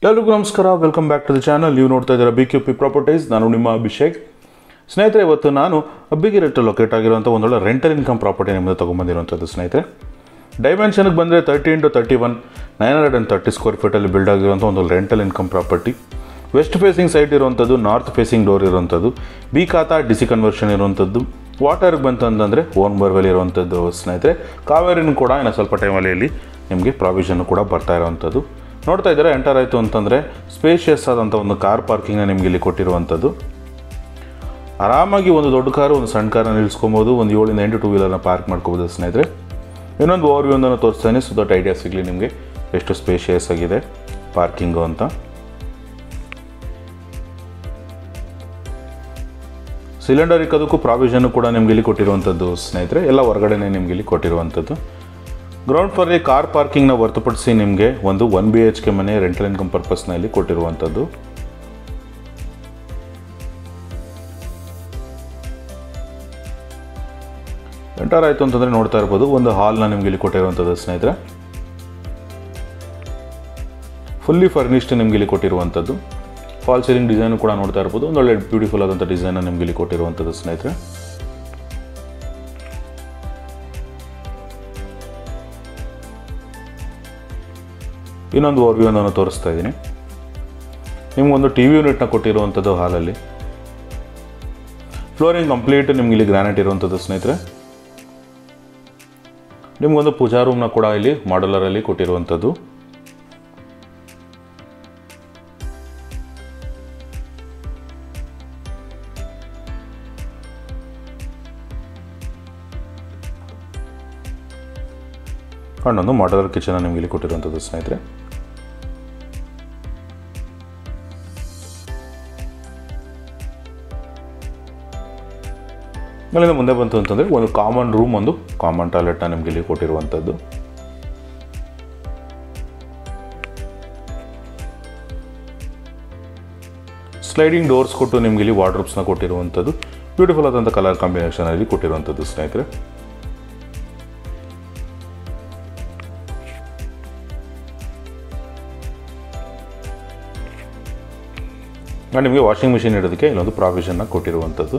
ಎಲ್ಲರಿಗೂ ನಮಸ್ಕಾರ, welcome back to the channel. ನೀವು ನೋಡ್ತಾ ಇದ್ದೀರಾ BQP ಪ್ರಾಪರ್ಟೀಸ್. ನಾನು ನಿಮ್ಮ ಅಭಿಷೇಕ್. ಸ್ನೇಹಿತರೆ, ಇವತ್ತು ನಾನು ಅಬ್ಬಿಗಿರಟ್ಟು ಲೊಕೇಟ್ ಆಗಿರುವಂಥ ಒಂದೊಳ್ಳೆ ರೆಂಟಲ್ ಇನ್ಕಮ್ ಪ್ರಾಪರ್ಟಿ ನಿಮ್ಮದು ತೊಗೊಂಬಂದಿರುವಂಥದ್ದು. ಸ್ನೇಹಿತರೆ, ಡೈಮೆನ್ಷನ್ಗೆ ಬಂದರೆ 30 × 31 930 ಸ್ಕ್ವೇರ್ ಫೀಟಲ್ಲಿ ಬಿಲ್ಡ್ ಆಗಿರುವಂಥ ಒಂದು rental income property. West facing site ಇರುವಂಥದ್ದು, ನಾರ್ತ್ ಫೇಸಿಂಗ್ ಡೋರ್ ಇರುವಂಥದ್ದು, ಬಿ ಖಾತಾ DC ಕನ್ವರ್ಷನ್ ಇರುವಂಥದ್ದು, ವಾಟರ್ಗೆ ಬಂತಂದರೆ ಓನ್ ಬೋರ್ವೆಲ್ ಇರುವಂಥದ್ದು. ಸ್ನೇಹಿತರೆ, ಕಾವೇರಿನೂ ಕೂಡ ಇನ್ನು ಸ್ವಲ್ಪ ಟೈಮಲ್ಲಿ ಇಲ್ಲಿ ನಿಮಗೆ ಪ್ರಾವಿಷನ್ ಕೂಡ ಬರ್ತಾ ಇರುವಂಥದ್ದು. ನೋಡ್ತಾ ಇದ್ದಾರೆ, ಎಂಟರ್ ಆಯಿತು ಅಂತಂದರೆ ಸ್ಪೇಷಿಯಸ್ ಆದಂಥ ಒಂದು ಕಾರ್ ಪಾರ್ಕಿಂಗ್ನ ನಿಮಗೆ ಇಲ್ಲಿ ಕೊಟ್ಟಿರುವಂಥದ್ದು. ಆರಾಮಾಗಿ ಒಂದು ದೊಡ್ಡ ಕಾರು, ಒಂದು ಸಣ್ಣ ಕಾರನ್ನ ನಿಲ್ಲಿಸ್ಕೊಬೋದು, ಒಂದು 7 ರಿಂದ 8 ಟೂ ವೀಲರ್ನ ಪಾರ್ಕ್ ಮಾಡ್ಕೋಬೋದು. ಸ್ನೇಹಿತರೆ, ಇನ್ನೊಂದು ಓವರ್ವ್ಯೂವನ್ನು ತೋರಿಸ್ತಾನೆ, ಸೊ ದಟ್ ಐಡಿಯಾ ಸಿಗಲಿ ನಿಮಗೆ ಎಷ್ಟು ಸ್ಪೇಷಿಯಸ್ ಆಗಿದೆ ಪಾರ್ಕಿಂಗು ಅಂತ. ಸಿಲಿಂಡರ್ ಇಕ್ಕೋದಕ್ಕೂ ಪ್ರಾವಿಷನ್ ಕೂಡ ನಿಮಗೆ ಇಲ್ಲಿ ಕೊಟ್ಟಿರುವಂಥದ್ದು. ಸ್ನೇಹಿತರೆ, ಎಲ್ಲ ಹೊರಗಡೆನೇ ನಿಮಗೆ ಇಲ್ಲಿ ಕೊಟ್ಟಿರುವಂಥದ್ದು. ಗ್ರೌಂಡ್ ಫ್ಲೋರಲ್ಲಿ ಕಾರ್ ಪಾರ್ಕಿಂಗ್ನ ಹೊರತುಪಡಿಸಿ ನಿಮಗೆ ಒಂದು 1 BHK ಮನೆ ರೆಂಟಲ್ ಇನ್ಕಮ್ ಪರ್ಪಸ್ನಲ್ಲಿ ಕೊಟ್ಟಿರುವಂಥದ್ದು. ಎಂಟರ್ ಆಯಿತು ಅಂತಂದರೆ ನೋಡ್ತಾ ಇರ್ಬೋದು, ಒಂದು ಹಾಲ್ನ ನಿಮಗೆ ಇಲ್ಲಿ ಕೊಟ್ಟಿರುವಂಥದ್ದು. ಸ್ನೇಹಿತರೆ, ಫುಲ್ಲಿ ಫರ್ನಿಶ್ಡ್ ನಿಮಗೆ ಇಲ್ಲಿ ಕೊಟ್ಟಿರುವಂಥದ್ದು. ಫಾಲ್ ಸೀಲಿಂಗ್ ಡಿಸೈನು ಕೂಡ ನೋಡ್ತಾ ಇರ್ಬೋದು, ಒಂದು ಒಳ್ಳೆ ಬ್ಯೂಟಿಫುಲ್ ಆದಂಥ ಡಿಸೈನ್ ನಿಮಗೆ ಇಲ್ಲಿ ಕೊಟ್ಟಿರುವಂಥದ್ದು. ಸ್ನೇಹಿತರೆ, ಇನ್ನೊಂದು ಓವರ್ವ್ಯೂವನ್ನು ನಾನು ತೋರಿಸ್ತಾ ಇದ್ದೀನಿ. ನಿಮಗೊಂದು TV ಯೂನಿಟ್ನ ಕೊಟ್ಟಿರುವಂಥದ್ದು ಹಾಲಲ್ಲಿ. ಫ್ಲೋರಿಂಗ್ ಕಂಪ್ಲೀಟ್ ನಿಮ್ಗೆ ಇಲ್ಲಿ ಗ್ರಾನೈಟ್ ಇರುವಂಥದ್ದು. ಸ್ನೇಹಿತರೆ, ನಿಮಗೊಂದು ಪೂಜಾ ರೂಮ್ನ ಕೂಡ ಇಲ್ಲಿ ಮಾಡ್ಯುಲರಲ್ಲಿ ಕೊಟ್ಟಿರುವಂಥದ್ದು. ಒಂದು ಮಾಡ್ಯುಲರ್ ಕಿಚನ್ ನಿಮಗೆ ಇಲ್ಲಿ ಕೊಟ್ಟಿರುವಂಥದ್ದು. ಸ್ನೇಹಿತರೆ, ಅಲ್ಲಿಂದ ಮುಂದೆ ಬಂತು ಅಂತಂದರೆ ಒಂದು ಕಾಮನ್ ರೂಮ್, ಒಂದು ಕಾಮನ್ ಟಾಯ್ಲೆಟ್ನ ನಿಮಗೆ ಇಲ್ಲಿ ಕೊಟ್ಟಿರುವಂಥದ್ದು. ಸ್ಲೈಡಿಂಗ್ ಡೋರ್ಸ್ ಕೊಟ್ಟು ನಿಮಗೆ ಇಲ್ಲಿ ವಾರ್ಡ್ರೋಬ್ಸ್ನ ಕೊಟ್ಟಿರುವಂಥದ್ದು. ಬ್ಯೂಟಿಫುಲ್ ಆದಂಥ ಕಲರ್ ಕಾಂಬಿನೇಷನಲ್ಲಿ ಕೊಟ್ಟಿರುವಂಥದ್ದು. ಸ್ನೇಹಿತರೆ, ನಿಮಗೆ ವಾಷಿಂಗ್ ಮಿಷಿನ್ ಇಡೋದಕ್ಕೆ ಇಲ್ಲೊಂದು ಪ್ರಾವಿಷನ್ನ ಕೊಟ್ಟಿರುವಂಥದ್ದು.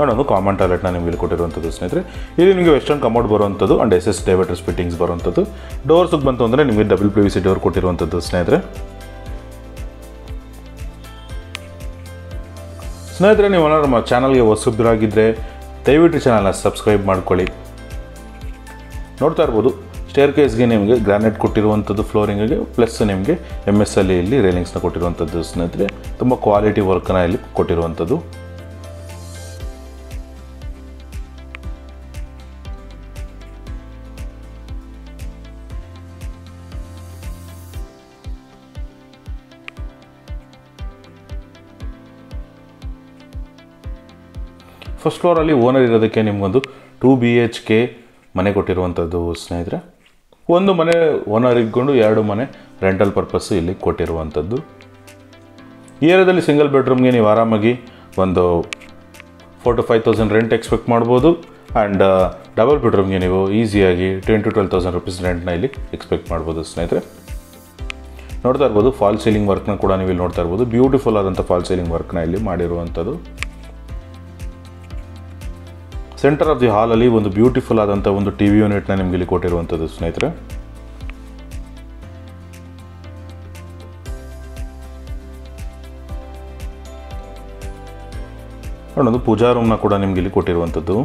ಒಂದು ಕಾಮನ್ ಟಾಯ್ಲೆಟ್ನ ನಿಮಗೆ ಇಲ್ಲಿ ಕೊಟ್ಟಿರುವಂಥದ್ದು. ಸ್ನೇಹಿತರೆ, ಇಲ್ಲಿ ನಿಮಗೆ ವೆಸ್ಟರ್ನ್ ಕಮೋಡ್ ಬರುವಂಥದ್ದು ಆ್ಯಂಡ್ SS ಡೈವರ್ಟರ್ಸ್ ಫಿಟ್ಟಿಂಗ್ಸ್ ಬರುವಂಥದ್ದು. ಡೋರ್ಸ್ಗೆ ಬಂತು ಅಂದರೆ ನಿಮಗೆ ಡಬಲ್ PVC ಡೋರ್ ಕೊಟ್ಟಿರುವಂಥದ್ದು. ಸ್ನೇಹಿತರೆ, ನೀವು ನಮ್ಮ ಚಾನಲ್ಗೆ ಹೊಸಬರಾಗಿದ್ದರೆ ದಯವಿಟ್ಟು ಚಾನಲ್ನ ಸಬ್ಸ್ಕ್ರೈಬ್ ಮಾಡ್ಕೊಳ್ಳಿ. ನೋಡ್ತಾ ಇರ್ಬೋದು, ಸ್ಟೇರ್ ಕೇಸ್ಗೆ ನಿಮಗೆ ಗ್ರಾನೈಟ್ ಕೊಟ್ಟಿರುವಂಥದ್ದು, ಫ್ಲೋರಿಂಗಿಗೆ ಪ್ಲಸ್ ನಿಮಗೆ MSL ಇಲ್ಲಿ ರೇಲಿಂಗ್ಸ್ನ ಕೊಟ್ಟಿರುವಂಥದ್ದು. ಸ್ನೇಹಿತರೆ, ತುಂಬ ಕ್ವಾಲಿಟಿ ವರ್ಕ್ನ ಇಲ್ಲಿ ಕೊಟ್ಟಿರುವಂಥದ್ದು. ಫಸ್ಟ್ ಫ್ಲೋರಲ್ಲಿ ಓನರ್ ಇರೋದಕ್ಕೆ ನಿಮಗೊಂದು 2 BHK ಮನೆ ಕೊಟ್ಟಿರುವಂಥದ್ದು. ಸ್ನೇಹಿತರೆ, ಒಂದು ಮನೆ ಓನರ್ ಇಟ್ಕೊಂಡು 2 ಮನೆ ರೆಂಟಲ್ ಪರ್ಪಸ್ಸು ಇಲ್ಲಿ ಕೊಟ್ಟಿರುವಂಥದ್ದು. ಈ ಏರಿಯಾದಲ್ಲಿ ಸಿಂಗಲ್ ಬೆಡ್ರೂಮ್ಗೆ ನೀವು ಆರಾಮಾಗಿ ಒಂದು 4,000 to 5,000 ರೆಂಟ್ ಎಕ್ಸ್ಪೆಕ್ಟ್ ಮಾಡ್ಬೋದು. ಆ್ಯಂಡ್ ಡಬಲ್ ಬೆಡ್ರೂಮ್ಗೆ ನೀವು ಈಸಿಯಾಗಿ 10,000 to 12,000 rupees ರೆಂಟ್ನ ಇಲ್ಲಿ ಎಕ್ಸ್ಪೆಕ್ಟ್ ಮಾಡ್ಬೋದು. ಸ್ನೇಹಿತರೆ, ನೋಡ್ತಾ ಇರ್ಬೋದು, ಫಾಲ್ ಸೀಲಿಂಗ್ ವರ್ಕ್ನ ಕೂಡ ನೀವು ಇಲ್ಲಿ ನೋಡ್ತಾ ಇರ್ಬೋದು. ಬ್ಯೂಟಿಫುಲ್ ಆದಂಥ ಫಾಲ್ ಸೀಲಿಂಗ್ ವರ್ಕ್ನ ಇಲ್ಲಿ ಮಾಡಿರುವಂಥದ್ದು. ಸೆಂಟರ್ ಆಫ್ ದಿ ಹಾಲಲ್ಲಿ ಒಂದು ಬ್ಯೂಟಿಫುಲ್ ಆದಂಥ ಒಂದು TV ಯೂನಿಟ್ನ ನಿಮಗೆ ಇಲ್ಲಿ ಕೊಟ್ಟಿರುವಂಥದ್ದು. ಸ್ನೇಹಿತರೆ, ಒಂದು ಪೂಜಾ ರೂಮ್ನ ಕೂಡ ನಿಮಗೆ ಇಲ್ಲಿ ಕೊಟ್ಟಿರುವಂಥದ್ದು.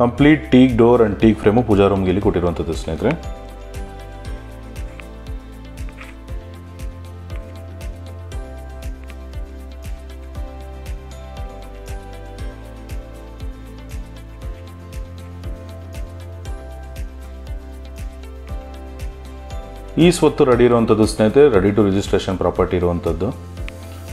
Complete teak door and teak frame puja ರೂಮ್ಗೆ ಇಲ್ಲಿ ಕೊಟ್ಟಿರುವಂಥದ್ದು. ಸ್ನೇಹಿತರೆ, ಈ ಸ್ವತ್ತು ರೆಡಿ ಇರುವಂಥದ್ದು. ಸ್ನೇಹಿತರೆ, ರೆಡಿ ಟು ರಿಜಿಸ್ಟ್ರೇಷನ್ ಪ್ರಾಪರ್ಟಿ ಇರುವಂಥದ್ದು.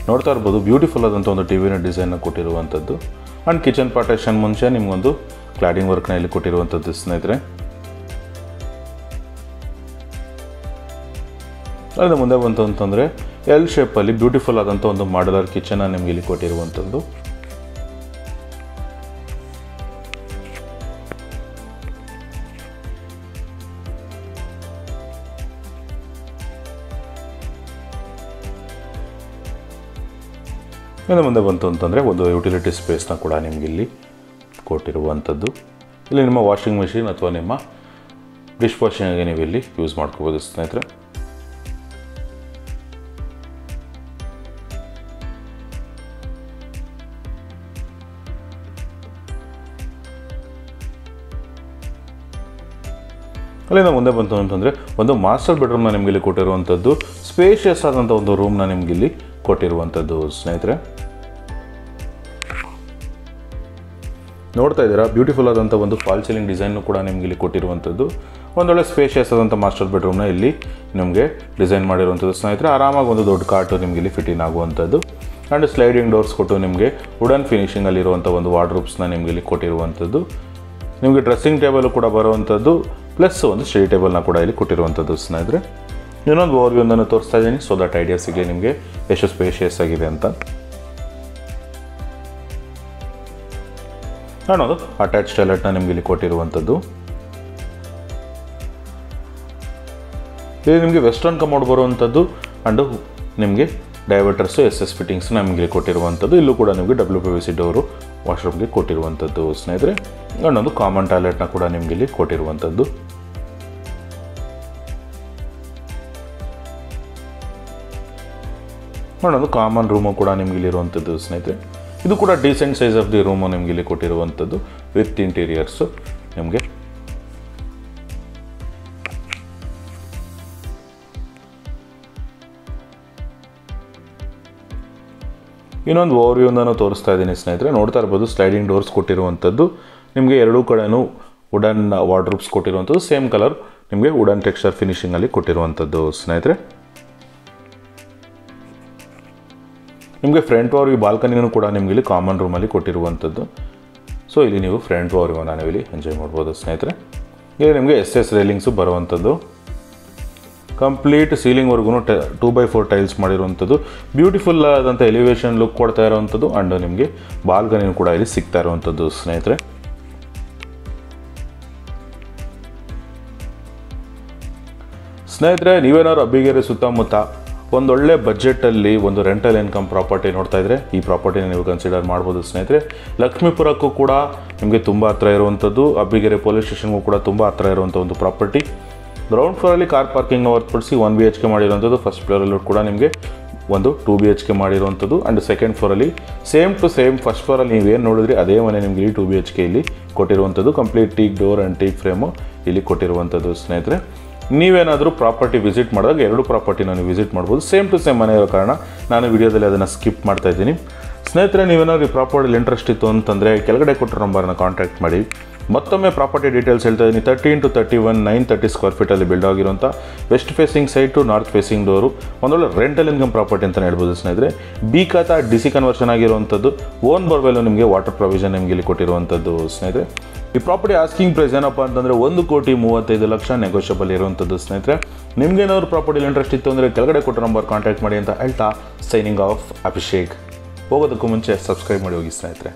ನೋಡ್ತಾ ಇರ್ಬೋದು, ಬ್ಯೂಟಿಫುಲ್ ಆದಂಥ ಒಂದು TV ಯೂನಿಟ್ ಡಿಸೈನ್ನ ಕೊಟ್ಟಿರುವಂಥದ್ದು. ಆ್ಯಂಡ್ ಕಿಚನ್ ಪಾರ್ಟೇಷನ್ ಮುಂಚೆ ನಿಮಗೊಂದು ಕ್ಲಾಡಿಂಗ್ ವರ್ಕ್ನ ಇಲ್ಲಿ ಕೊಟ್ಟಿರುವಂಥದ್ದು. ಸ್ನೇಹಿತರೆ, ಅಲ್ಲಿಂದ ಮುಂದೆ ಬಂತು ಅಂತಂದರೆ L ಶೇಪಲ್ಲಿ ಬ್ಯೂಟಿಫುಲ್ ಆದಂಥ ಒಂದು ಮಾಡ್ಯುಲರ್ ಕಿಚನ್ನ ನಿಮಗೆ ಇಲ್ಲಿ ಕೊಟ್ಟಿರುವಂಥದ್ದು. ಇನ್ನು ಮುಂದೆ ಬಂತು ಅಂತಂದರೆ ಒಂದು ಯುಟಿಲಿಟಿ ಸ್ಪೇಸ್ನ ಕೂಡ ನಿಮಗೆ ಇಲ್ಲಿ ಕೊಟ್ಟಿರುವಂಥದ್ದು. ಇಲ್ಲಿ ನಿಮ್ಮ ವಾಷಿಂಗ್ ಮೆಷಿನ್ ಅಥವಾ ನಿಮ್ಮ ಡಿಶ್ ವಾಷಿಂಗಿಗೆ ನೀವು ಇಲ್ಲಿ ಯೂಸ್ ಮಾಡ್ಕೋಬೋದು ಸ್ನೇಹಿತರೆ. ಅಲ್ಲಿಂದ ಮುಂದೆ ಬಂತು ಅಂತಂದರೆ ಒಂದು ಮಾಸ್ಟರ್ ಬೆಡ್ರೂಮ್ನ ನಿಮಗೆ ಇಲ್ಲಿ ಕೊಟ್ಟಿರುವಂಥದ್ದು, ಸ್ಪೇಷಿಯಸ್ ಆದಂಥ ಒಂದು ರೂಮ್ನ ನಿಮಗೆ ಇಲ್ಲಿ ಕೊಟ್ಟಿರುವಂಥದ್ದು ಸ್ನೇಹಿತರೆ. ನೋಡ್ತಾ ಇದ್ದೀರಾ, ಬ್ಯೂಟಿಫುಲ್ ಆದಂಥ ಒಂದು ಫಾಲ್ ಸೀಲಿಂಗ್ ಡಿಸೈನ್ ಕೂಡ ನಿಮಗೆ ಇಲ್ಲಿ ಕೊಟ್ಟಿರುವಂಥದ್ದು. ಒಂದೊಳ್ಳೆ ಸ್ಪೇಷಿಯಸ್ ಆದಂಥ ಮಾಸ್ಟರ್ ಬೆಡ್ರೂಮ್ನ ಇಲ್ಲಿ ನಿಮಗೆ ಡಿಸೈನ್ ಮಾಡಿರುವಂಥದ್ದು ಸ್ನೇಹಿತರೆ. ಆರಾಮಾಗಿ ಒಂದು ದೊಡ್ಡ ಕಾಟು ನಿಮಗೆ ಇಲ್ಲಿ ಫಿಟ್ಟಿಂಗ್ ಆಗುವಂಥದ್ದು. ಆ್ಯಂಡ್ ಸ್ಲೈಡಿಂಗ್ ಡೋರ್ಸ್ ಕೊಟ್ಟು ನಿಮಗೆ ವುಡನ್ ಫಿನಿಷಿಂಗಲ್ಲಿರುವಂಥ ಒಂದು ವಾರ್ಡ್ರೋಬ್ಸ್ನ ನಿಮಗೆ ಇಲ್ಲಿ ಕೊಟ್ಟಿರುವಂಥದ್ದು. ನಿಮಗೆ ಡ್ರೆಸ್ಸಿಂಗ್ ಟೇಬಲ್ ಕೂಡ ಬರುವಂಥದ್ದು, ಪ್ಲಸ್ ಒಂದು ಸ್ಟಡಿ ಟೇಬಲ್ನ ಕೂಡ ಇಲ್ಲಿ ಕೊಟ್ಟಿರುವಂಥದ್ದು ಸ್ನೇಹಿತರೆ. ಇನ್ನೊಂದು ಓವರ್ವ್ಯೂವನ್ನು ತೋರಿಸ್ತಾ ಇದ್ದೀನಿ, ಸೊ ದಟ್ ಐಡಿಯಾ ಸಿಗಲಿ ನಿಮಗೆ ಎಷ್ಟು ಸ್ಪೇಷಿಯಸ್ ಆಗಿದೆ ಅಂತ. ಅನ್ನೋದು ಅಟ್ಯಾಚ್ ಟಾಯ್ಲೆಟ್ನ ನಿಮಗೆ ಇಲ್ಲಿ ಕೊಟ್ಟಿರುವಂಥದ್ದು. ಇಲ್ಲಿ ನಿಮಗೆ ವೆಸ್ಟರ್ನ್ ಕಮೋಡ್ ಬರುವಂಥದ್ದು ಆ್ಯಂಡ್ ನಿಮಗೆ ಡೈವರ್ಟರ್ಸು SS ಫಿಟ್ಟಿಂಗ್ಸ್ ನಮಗೆ ಕೊಟ್ಟಿರುವಂಥದ್ದು. ಇಲ್ಲೂ ಕೂಡ ನಿಮಗೆ WPVC ಡೋರು ವಾಶ್ರೂಮ್ಗೆ ಕೊಟ್ಟಿರುವಂಥದ್ದು ಸ್ನೇಹಿತರೆ. ಇನ್ನೊಂದು ಕಾಮನ್ ಟಾಯ್ಲೆಟ್ನ ಕೂಡ ನಿಮಗೆ ಇಲ್ಲಿ ಕೊಟ್ಟಿರುವಂಥದ್ದು. ಇನ್ನೊಂದು ಕಾಮನ್ ರೂಮು ಕೂಡ ನಿಮಗೆ ಇಲ್ಲಿರುವಂಥದ್ದು ಸ್ನೇಹಿತರೆ. ಇದು ಕೂಡ decent size of the room ನಿಮಗೆ ಇಲ್ಲಿ ಕೊಟ್ಟಿರುವಂಥದ್ದು ವಿತ್ ಇಂಟೀರಿಯರ್ಸು ನಿಮಗೆ. ಇನ್ನೊಂದು ಓವರ್ವ್ಯೂನ ತೋರಿಸ್ತಾ ಇದ್ದೀನಿ ಸ್ನೇಹಿತರೆ. ನೋಡ್ತಾ ಇರ್ಬೋದು, ಸ್ಲೈಡಿಂಗ್ ಡೋರ್ಸ್ ಕೊಟ್ಟಿರುವಂಥದ್ದು, ನಿಮಗೆ ಎರಡೂ ಕಡೆನೂ ವುಡನ್ ವಾರ್ಡ್ರೋಬ್ಸ್ ಕೊಟ್ಟಿರುವಂಥದ್ದು, ಸೇಮ್ ಕಲರ್ ನಿಮಗೆ ವುಡನ್ ಟೆಕ್ಸ್ಚರ್ ಫಿನಿಶಿಂಗಲ್ಲಿ ಕೊಟ್ಟಿರುವಂಥದ್ದು ಸ್ನೇಹಿತರೆ. ನಿಮಗೆ ಫ್ರಂಟ್ ಓವರ್ವ್ಯೂ ಬಾಲ್ಕನಿನೂ ಕೂಡ ನಿಮಗೆ ಇಲ್ಲಿ ಕಾಮನ್ ರೂಮಲ್ಲಿ ಕೊಟ್ಟಿರುವಂಥದ್ದು. ಸೊ ಇಲ್ಲಿ ನೀವು ಫ್ರಂಟ್ ಓವರ್ವ್ಯೂನ ನೀವು ಇಲ್ಲಿ ಎಂಜಾಯ್ ಮಾಡ್ಬೋದು ಸ್ನೇಹಿತರೆ. ಇಲ್ಲಿ ನಿಮಗೆ SS ರೈಲಿಂಗ್ಸು ಬರುವಂಥದ್ದು, ಕಂಪ್ಲೀಟ್ ಸೀಲಿಂಗ್ವರೆಗೂ 2x4 ಟೈಲ್ಸ್ ಮಾಡಿರುವಂಥದ್ದು, ಬ್ಯೂಟಿಫುಲ್ ಆದಂಥ ಎಲಿವೇಶನ್ ಲುಕ್ ಕೊಡ್ತಾ ಇರುವಂಥದ್ದು. ಆ್ಯಂಡ್ ನಿಮಗೆ ಬಾಲ್ಕನಿನೂ ಕೂಡ ಇಲ್ಲಿ ಸಿಗ್ತಾ ಇರುವಂಥದ್ದು ಸ್ನೇಹಿತರೆ. ಸ್ನೇಹಿತರೆ, ನೀವೇನಾದ್ರು ಅಬ್ಬಿಗೆರೆ ಸುತ್ತಮುತ್ತ ಒಂದೊಳ್ಳೆ ಬಜೆಟಲ್ಲಿ ಒಂದು ರೆಂಟಲ್ ಇನ್ಕಮ್ ಪ್ರಾಪರ್ಟಿ ನೋಡ್ತಾ ಇದ್ದರೆ ಈ ಪ್ರಾಪರ್ಟಿನ ನೀವು ಕನ್ಸಿಡರ್ ಮಾಡ್ಬೋದು ಸ್ನೇಹಿತರೆ. ಲಕ್ಷ್ಮೀಪುರಕ್ಕೂ ಕೂಡ ನಿಮಗೆ ತುಂಬ ಹತ್ರ ಇರುವಂಥದ್ದು, ಅಬ್ಬಿಗೆರೆ ಪೊಲೀಸ್ ಸ್ಟೇಷನ್ಗೂ ಕೂಡ ತುಂಬ ಹತ್ರ ಇರುವಂಥ ಒಂದು ಪ್ರಾಪರ್ಟಿ. ಗ್ರೌಂಡ್ ಫ್ಲೋರಲ್ಲಿ ಕಾರ್ ಪಾರ್ಕಿಂಗ್ನ ಹೊರತುಪಡಿಸಿ 1 BHK ಮಾಡಿರುವಂಥದ್ದು. ಫಸ್ಟ್ ಫ್ಲೋರಲ್ಲೂ ಕೂಡ ನಿಮಗೆ ಒಂದು 2 BHK ಮಾಡಿರುವಂಥದ್ದು. ಆ್ಯಂಡ್ ಸೆಕೆಂಡ್ ಫ್ಲೋರಲ್ಲಿ ಸೇಮ್ ಟು ಸೇಮ್ ಫಸ್ಟ್ ಫ್ಲೋರಲ್ಲಿ ನೀವೇನು ನೋಡಿದ್ರಿ ಅದೇ ಮನೆ ನಿಮಗೆ ಇಲ್ಲಿ 2 BHK ಇಲ್ಲಿ ಕೊಟ್ಟಿರುವಂಥದ್ದು. Complete teak door and teak frame ಇಲ್ಲಿ ಕೊಟ್ಟಿರುವಂಥದ್ದು ಸ್ನೇಹಿತರೆ. ನೀವೇನಾದರೂ ಪ್ರಾಪರ್ಟಿ ವಿಸಿಟ್ ಮಾಡಿದಾಗ ಎರಡು ಪ್ರಾಪರ್ಟಿನ ನೀವು ವಿಸಿಟ್ ಮಾಡ್ಬೋದು. ಸೇಮ್ ಟು ಸೇಮ್ ಮನೆ ಇರೋ ಕಾರಣ ನಾನು ವಿಡಿಯೋದಲ್ಲಿ ಅದನ್ನು ಸ್ಕಿಪ್ ಮಾಡ್ತಾ ಇದ್ದೀನಿ ಸ್ನೇಹಿತರೆ. ನೀವೇನಾದ್ರು ಈ ಪ್ರಾಪರ್ಟಿಲಿ ಇಂಟ್ರೆಸ್ಟ್ ಇತ್ತು ಅಂತಂದರೆ ಕೆಳಗಡೆ ಕೊಟ್ಟಿರೋ ನಂಬರ್ನ ಕಾಂಟ್ಯಾಕ್ಟ್ ಮಾಡಿ. ಮತ್ತೊಮ್ಮೆ ಪ್ರಾಪರ್ಟಿ ಡೀಟೇಲ್ಸ್ ಹೇಳ್ತಾ ಇದ್ದೀನಿ. 30 × 31 930 ಸ್ಕ್ವೇರ್ ಫೀಟಲ್ಲಿ ಬಿಲ್ಡ್ ಆಗಿರುವಂಥ west facing site, north facing door, ಒಂದೊಳ್ಳೆ ರೆಂಟಲ್ ಇನ್ಕಮ್ ಪ್ರಾಪರ್ಟಿ ಅಂತಲೇ ಹೇಳ್ಬೋದು ಸ್ನೇಹಿತರೆ. ಖಾತಾ DC ಕನ್ವರ್ಷನ್ ಆಗಿರುವಂಥದ್ದು, ಓನ್ ಬೋರ್ವೆಲ್ಲು ನಿಮಗೆ ವಾಟರ್ ಪ್ರೊವಿಷನ್ ನಿಮಗೆ ಇಲ್ಲಿ ಕೊಟ್ಟಿರುವಂಥದ್ದು ಸ್ನೇಹಿತರೆ. ಈ ಪ್ರಾಪರ್ಟಿ ಆಸ್ಕಿಂಗ್ ಪ್ರೈಸ್ ಏನಪ್ಪ ಅಂತಂದರೆ 1,35,00,000 ನೆಗೋಷಿಯಬಲ್ ಇರುವಂಥದ್ದು ಸ್ನೇಹಿತರೆ. ನಿಮಗೇನಾದ್ರು ಪ್ರಾಪರ್ಟಿಲಿ ಇಂಟ್ರೆಸ್ಟ್ ಇತ್ತು ಅಂದರೆ ಕೆಳಗಡೆ ಕೊಟ್ಟ ನಂಬರ್ ಕಾಂಟ್ಯಾಕ್ಟ್ ಮಾಡಿ ಅಂತ ಹೇಳ್ತಾ ಸೈನಿಂಗ್ ಆಫ್ ಅಭಿಷೇಕ್. ಹೋಗೋದಕ್ಕೂ ಮುಂಚೆ ಸಬ್ಸ್ಕ್ರೈಬ್ ಮಾಡಿ ಹೋಗಿ ಸ್ನೇಹಿತರೆ.